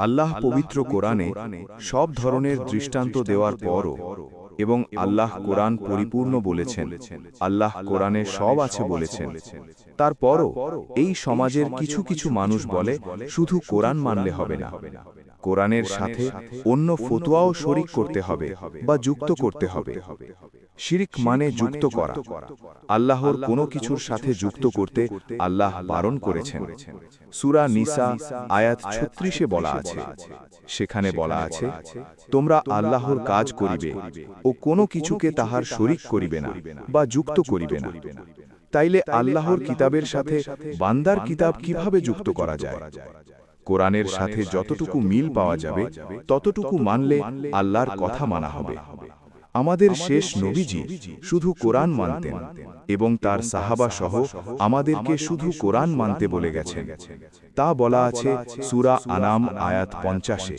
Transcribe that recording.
আল্লাহ পবিত্র কোরআনে সব ধরনের দৃষ্টান্ত দেওয়ার পরও এবং আল্লাহ কোরআন পরিপূর্ণ বলেছেন, আল্লাহ কোরআনে সব আছে বলেছেন, তারপরও এই সমাজের কিছু কিছু মানুষ বলে শুধু কোরআন মানলে হবে না, কোরআনের সাথে অন্য ফতোয়াও শরীক করতে হবে বা যুক্ত করতে হবে। শিরক মানে যুক্ত করা। আল্লাহর কোনো কিছুর সাথে যুক্ত করতে আল্লাহ বারণ করেছেন। সূরা নিসা আয়াত ৩৬-এ বলা আছে, সেখানে বলা আছে, তোমরা আল্লাহর কাজ করিবে ও কোনো কিছুকে তাহার শরীক করিবে না বা যুক্ত করিবে না। তাইলে আল্লাহর কিতাবের সাথে বান্দার কিতাব কিভাবে যুক্ত করা যায়? কোরআনের সাথে যতটুকু মিল পাওয়া যাবে ততটুকু মানলে আল্লাহর কথা মানা হবে। আমাদের শেষ নবীজি শুধু কোরআন মানতেন এবং তার সাহাবা সহ আমাদেরকে শুধু কোরআন মানতে বলে গেছেন। তা বলা আছে সূরা আনাম আয়াত ৫০-এ।